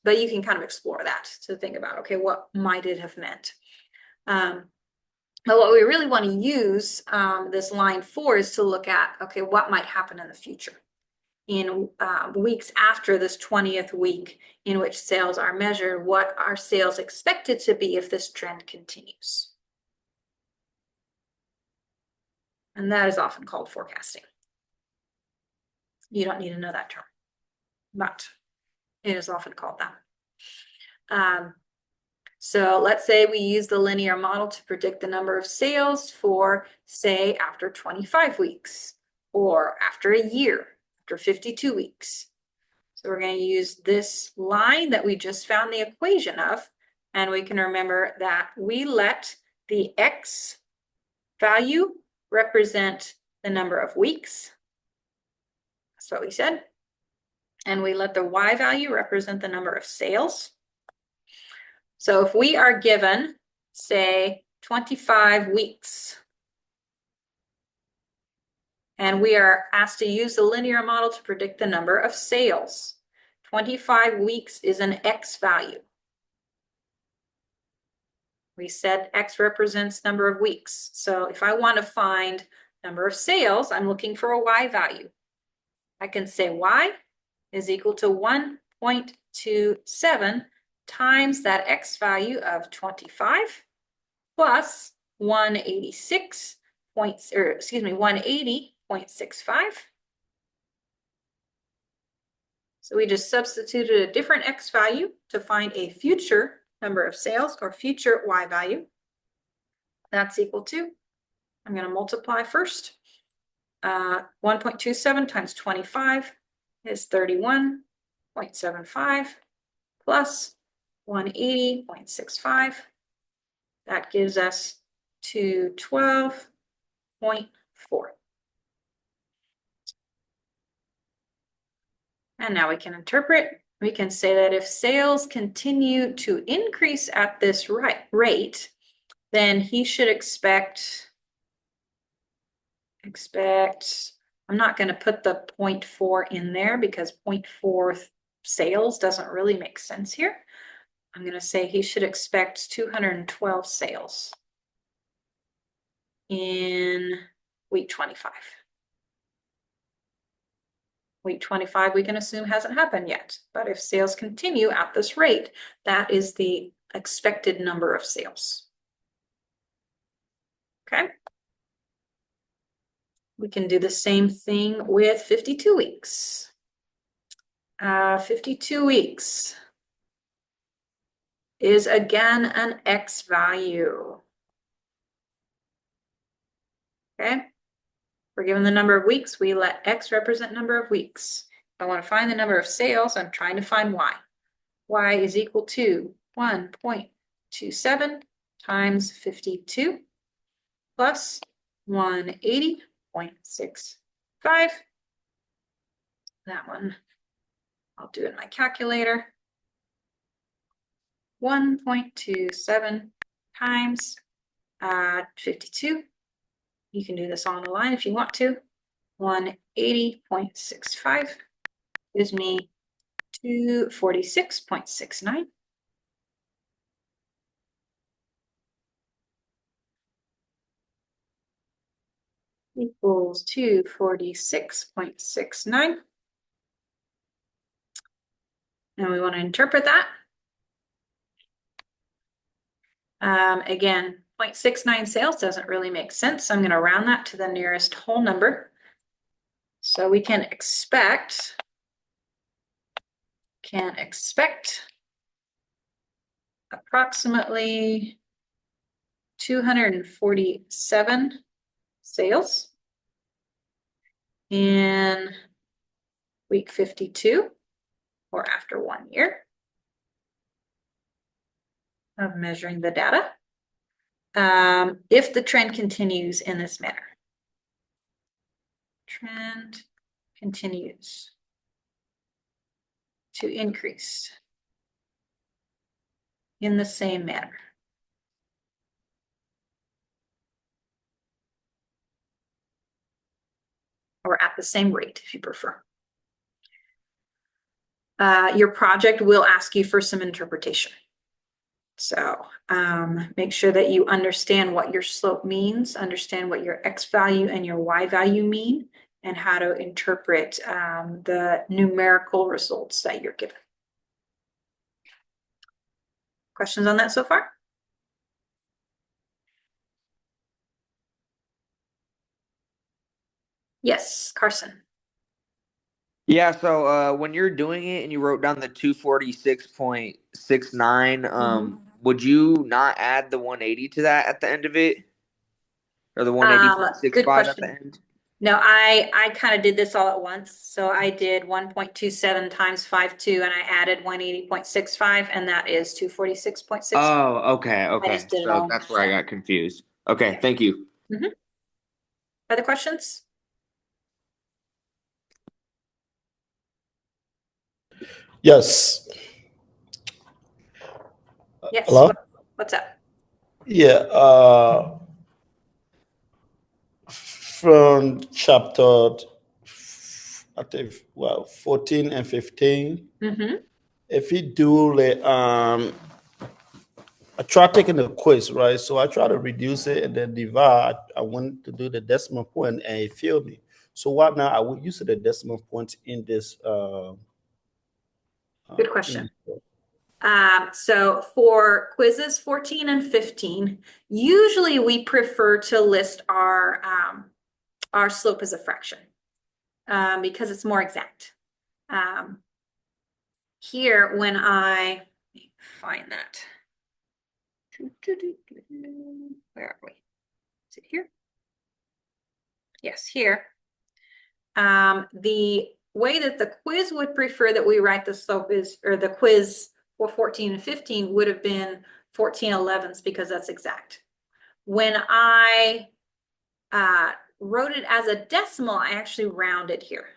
but you can kind of explore that to think about, okay, what might it have meant? But what we really want to use this line for is to look at, okay, what might happen in the future in weeks after this 20th week in which sales are measured. What are sales expected to be if this trend continues? And that is often called forecasting. You don't need to know that term, but it is often called that. So let's say we use the linear model to predict the number of sales for, say, after 25 weeks or after a year, after 52 weeks. So we're going to use this line that we just found the equation of, and we can remember that we let the X value represent the number of weeks. That's what we said. And we let the Y value represent the number of sales. So if we are given, say, 25 weeks, and we are asked to use the linear model to predict the number of sales, 25 weeks is an X value. We said X represents number of weeks. So if I want to find number of sales, I'm looking for a Y value. I can say Y is equal to 1.27 times that X value of 25 plus 180.65. So we just substituted a different X value to find a future number of sales or future Y value. That's equal to, I'm going to multiply first. 1.27 times 25 is 31.75 plus 180.65. That gives us 212.4. And now we can interpret. We can say that if sales continue to increase at this rate, then he should expect, I'm not going to put the 0.4 in there because 0.4 sales doesn't really make sense here. I'm going to say he should expect 212 sales in week 25. Week 25, we can assume hasn't happened yet, but if sales continue at this rate, that is the expected number of sales. Okay. We can do the same thing with 52 weeks. 52 weeks is again an X value. Okay. We're given the number of weeks, we let X represent number of weeks. If I want to find the number of sales, I'm trying to find Y. Y is equal to 1.27 times 52 plus 180.65. That one, I'll do it in my calculator. 1.27 times 52. You can do this on the line if you want to. 180.65 gives me 246.69. Equals 246.69. And we want to interpret that. Again, 0.69 sales doesn't really make sense. So I'm going to round that to the nearest whole number. So we can expect approximately 247 sales in week 52 or after 1 year of measuring the data, if the trend continues in this manner. Trend continues to increase in the same manner. Or at the same rate, if you prefer. Your project will ask you for some interpretation. So make sure that you understand what your slope means, understand what your X value and your Y value mean, and how to interpret the numerical results that you're given. Questions on that so far? Yes, Carson. Yeah, so when you're doing it and you wrote down the 246.69, would you not add the 180 to that at the end of it? Or the Good 180.65 at the question. end? No, I kind of did this all at once. So I did 1.27 times 5.2 and I added 180.65 and that is 246.6. Oh, okay, I okay. just did it So all. that's where I got confused. Okay, thank you. Other questions? Yes. Yes. Hello? What's up? Yeah. From chapter, I think, 14 and 15. If you do I tried taking the quiz, right? So I tried to reduce it and then divide. I went to do the decimal point and it failed me. So what now? I would use the decimal point in this. Good question. So for quizzes 14 and 15, usually we prefer to list our slope as a fraction because it's more exact. Here, when let me find that. Where are we? Is it here? Yes, here. The way that the quiz would prefer that we write the slope is, or the quiz for 14 and 15 would have been 14/11ths because that's exact. When I wrote it as a decimal, I actually rounded here.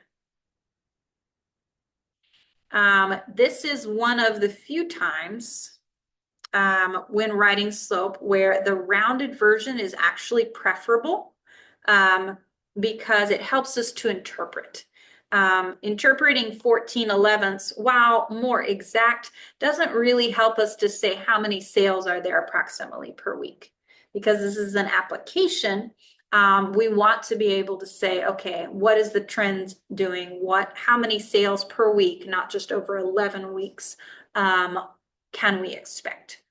This is one of the few times when writing slope where the rounded version is actually preferable because it helps us to interpret. Interpreting 14/11ths, while more exact, doesn't really help us to say how many sales are there approximately per week. Because this is an application, we want to be able to say, okay, what is the trend doing? How many sales per week, not just over 11 weeks, can we expect?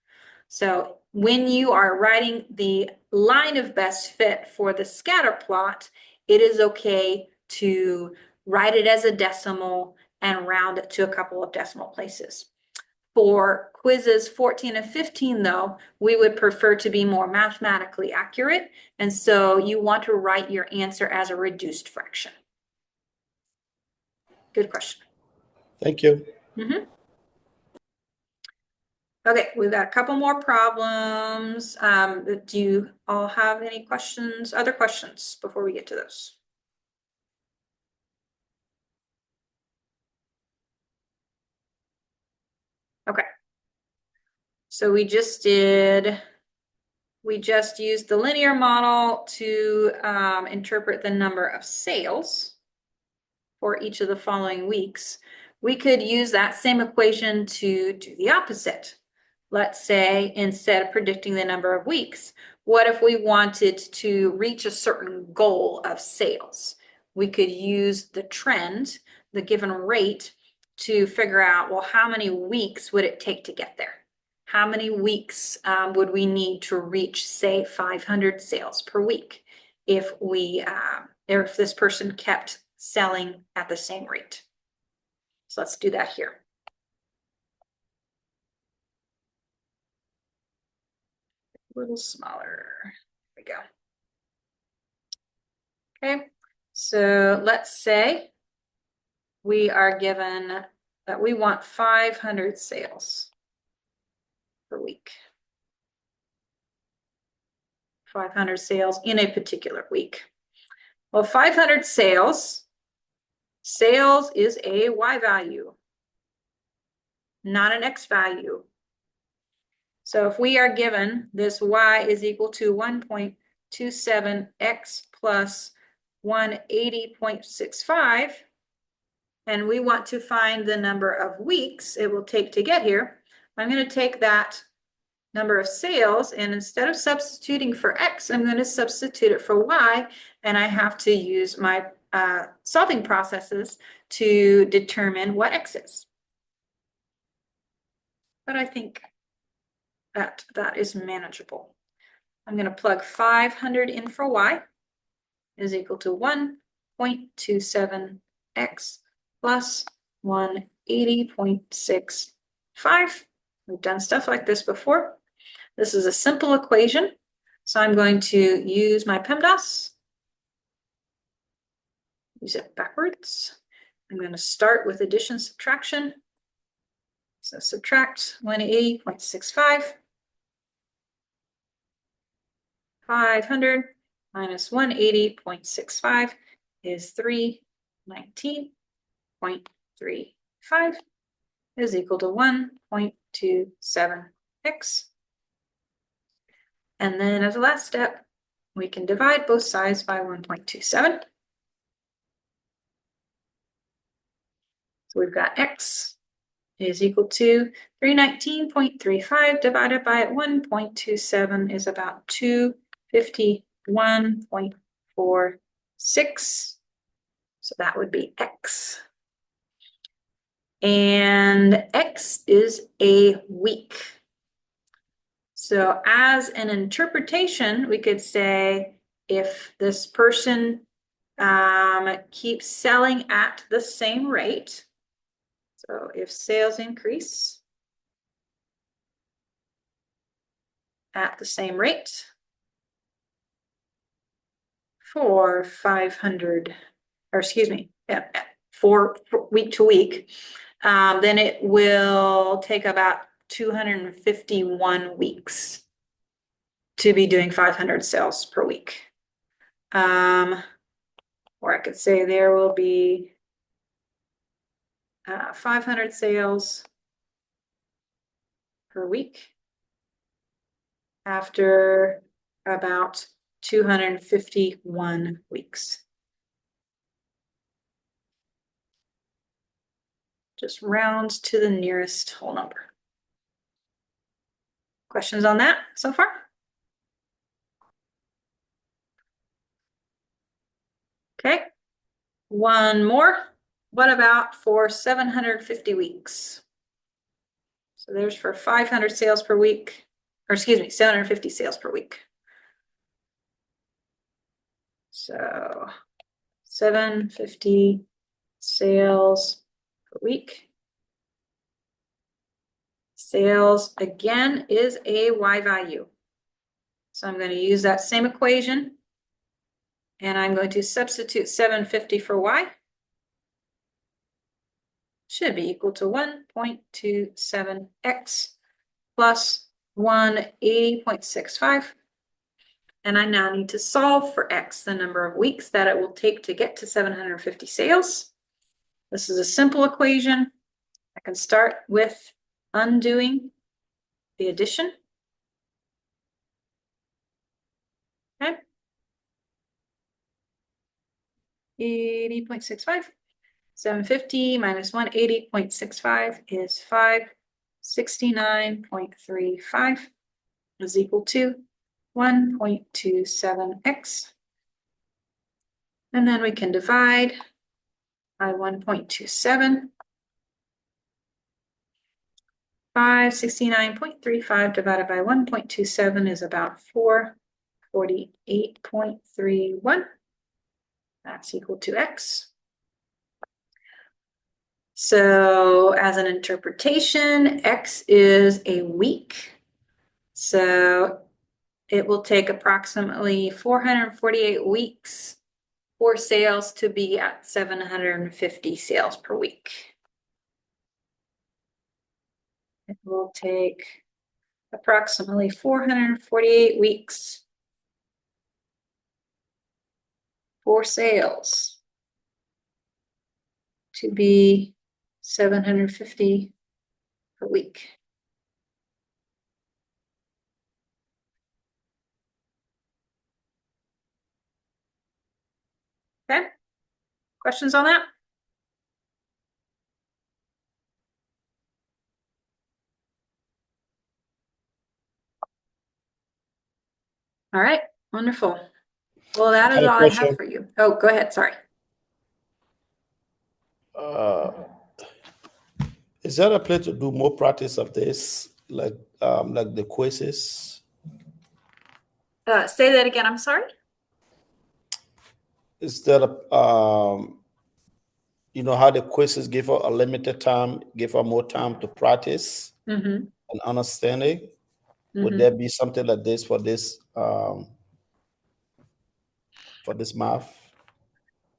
So when you are writing the line of best fit for the scatter plot, it is okay to write it as a decimal and round it to a couple of decimal places. For quizzes 14 and 15, though, we would prefer to be more mathematically accurate. And so you want to write your answer as a reduced fraction. Good question. Thank you. Okay, we've got a couple more problems. Do you all have any questions, other questions before we get to those? Okay. So we just used the linear model to interpret the number of sales for each of the following weeks. We could use that same equation to do the opposite. Let's say instead of predicting the number of weeks, what if we wanted to reach a certain goal of sales? We could use the trend, the given rate, to figure out, well, how many weeks would it take to get there? How many weeks would we need to reach, say, 500 sales per week if this person kept selling at the same rate? So let's do that here. A little smaller. There we go. Okay, so let's say we are given that we want 500 sales per week. 500 sales in a particular week. Well, 500 sales is a Y value, not an X value. So if we are given this Y is equal to 1.27X plus 180.65, and we want to find the number of weeks it will take to get here, I'm going to take that number of sales, and instead of substituting for X, I'm going to substitute it for Y, and I have to use my solving processes to determine what X is. But I think that is manageable. I'm going to plug 500 in for Y is equal to 1.27X plus 180.65. We've done stuff like this before. This is a simple equation, so I'm going to use my PEMDAS. Use it backwards. I'm going to start with addition subtraction. So subtract 180.65. 500 minus 180.65 is 319.35 is equal to 1.27x. And then as a last step, we can divide both sides by 1.27. So we've got x is equal to 319.35 divided by 1.27 is about 251.46. So that would be x. And x is a week. So as an interpretation, we could say if this person keeps selling at the same rate, so if sales increase at the same rate for 500, or excuse me, for week to week, then it will take about 251 weeks to be doing 500 sales per week. Or I could say there will be 500 sales per week after about 251 weeks. Just round to the nearest whole number. Questions on that so far? Okay, one more. What about for 750 weeks? So there's for 500 sales per week, or excuse me, 750 sales per week. So 750 sales per week. Sales again is a Y value. So I'm going to use that same equation and I'm going to substitute 750 for Y. Should be equal to 1.27x plus 180.65. And I now need to solve for x, the number of weeks that it will take to get to 750 sales. This is a simple equation. I can start with undoing the addition. Okay. 80.65. 750 minus 180.65 is 569.35 is equal to 1.27x. And then we can divide by 1.27. 569.35 divided by 1.27 is about 448.31. That's equal to x. So as an interpretation, x is a week. So it will take approximately 448 weeks for sales to be at 750 sales per week. It will take approximately 448 weeks for sales to be 750 per week. Okay, questions on that? All right, wonderful. Well, that is I had a all I have question. for you. Oh, go ahead, sorry. Uh, is there a place to do more practice of this, like the quizzes? Say that again, I'm sorry. Is there you know how the quizzes give her a limited time, give her more time to practice Mm-hmm. and understanding? Would Mm-hmm. there be something like this for this math?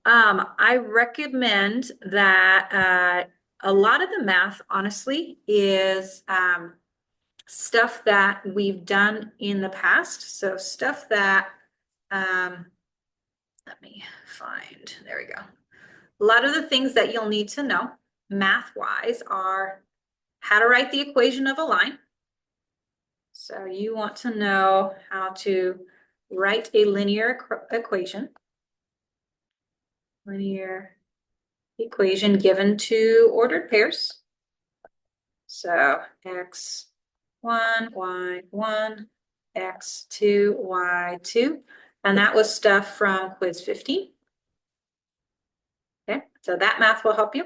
I recommend that a lot of the math, honestly, is stuff that we've done in the past. So stuff that, let me find, there we go. A lot of the things that you'll need to know math-wise are how to write the equation of a line. So you want to know how to write a linear equation. Linear equation given two ordered pairs. So x1, y1, x2, y2. And that was stuff from quiz 15. Okay, so that math will help you.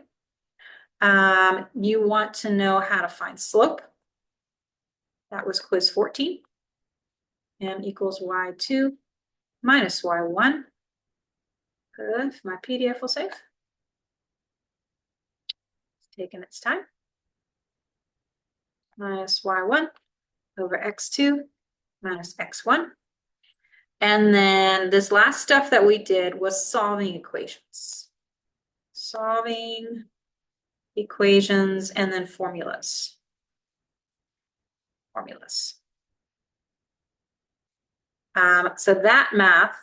You want to know how to find slope. That was quiz 14. M equals y2 minus y1. Good, my PDF will save. It's taking its time. Minus y1 over x2 minus x1. And then this last stuff that we did was solving equations. Solving equations and then formulas. So that math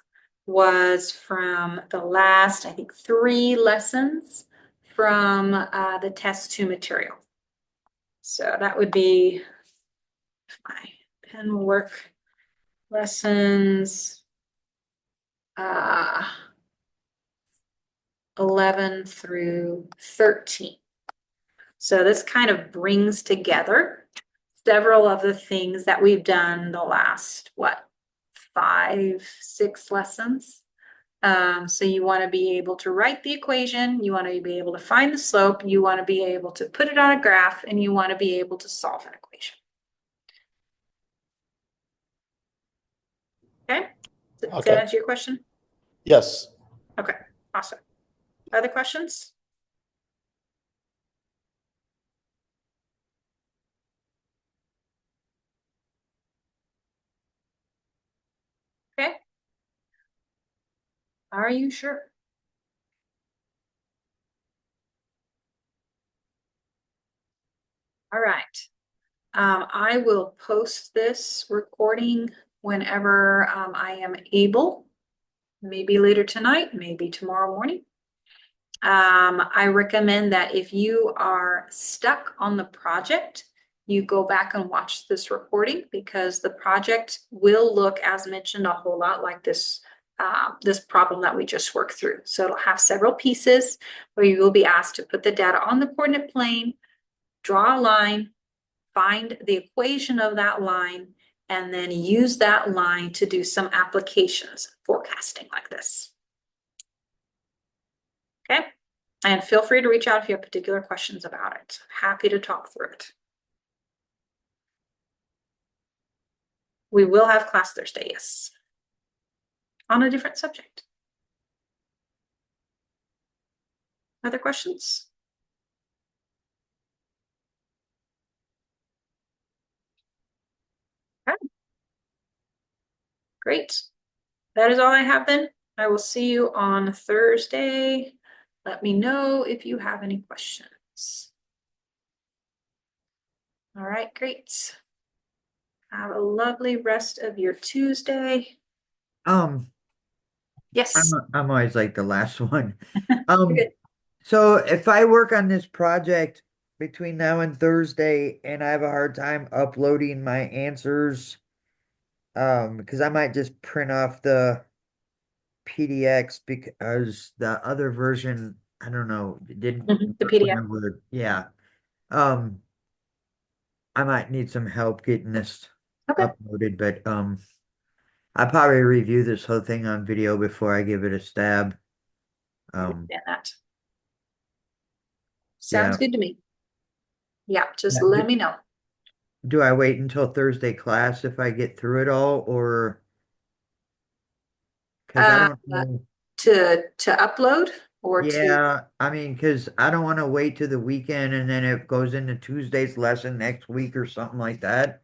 was from the last, I think, 3 lessons from the test 2 material. So that would be, if my pen will work, lessons 11 through 13. So this kind of brings together several of the things that we've done the last, what, 5, 6 lessons. So you want to be able to write the equation, you want to be able to find the slope, you want to be able to put it on a graph, and you want to be able to solve an equation. Okay? Does that Okay. answer your question? Yes. Okay, awesome. Other questions? Okay. Are you sure? All right. I will post this recording whenever I am able, maybe later tonight, maybe tomorrow morning. I recommend that if you are stuck on the project, you go back and watch this recording because the project will look, as mentioned, a whole lot like this problem that we just worked through. So it'll have several pieces where you will be asked to put the data on the coordinate plane, draw a line, find the equation of that line, and then use that line to do some applications, forecasting like this. Okay? And feel free to reach out if you have particular questions about it. Happy to talk through it. We will have class Thursday, yes. On a different subject. Other questions? Okay. Great. That is all I have then. I will see you on Thursday. Let me know if you have any questions. All right, great. Have a lovely rest of your Tuesday. Um, Yes. I'm always like the last one. You're good. So if I work on this project between now and Thursday and I have a hard time uploading my answers, because I might just print off the PDX because the other version, I don't know, it didn't The work PDF. whenever, yeah. Um, I might need some help getting this Okay. uploaded, but I'll probably review this whole thing on video before I give it a stab. Understand that. Yeah. Sounds good to me. Yeah, just Yeah, let me know. do I wait until Thursday class if I get through it all, or because I Uh, don't know. to upload or to, Yeah, I mean, because I don't want to wait to the weekend and then it goes into Tuesday's lesson next week or something like that.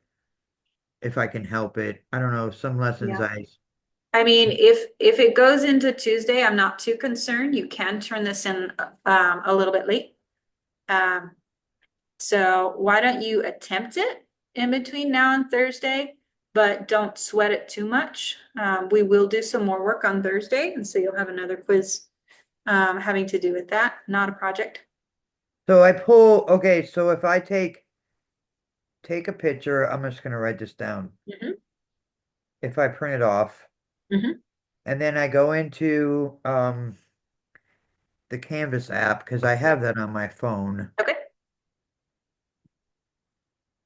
If I can help it. I don't know. Some lessons yeah. I mean, if it goes into Tuesday, I'm not too concerned. You can turn this in a little bit late. So why don't you attempt it in between now and Thursday, but don't sweat it too much. We will do some more work on Thursday, and so you'll have another quiz having to do with that, not a project. so I pull, okay, so if I take a picture, I'm just gonna write this down. Mhm. If I print it off, Mhm. and then I go into the Canvas app because I have that on my phone. Okay.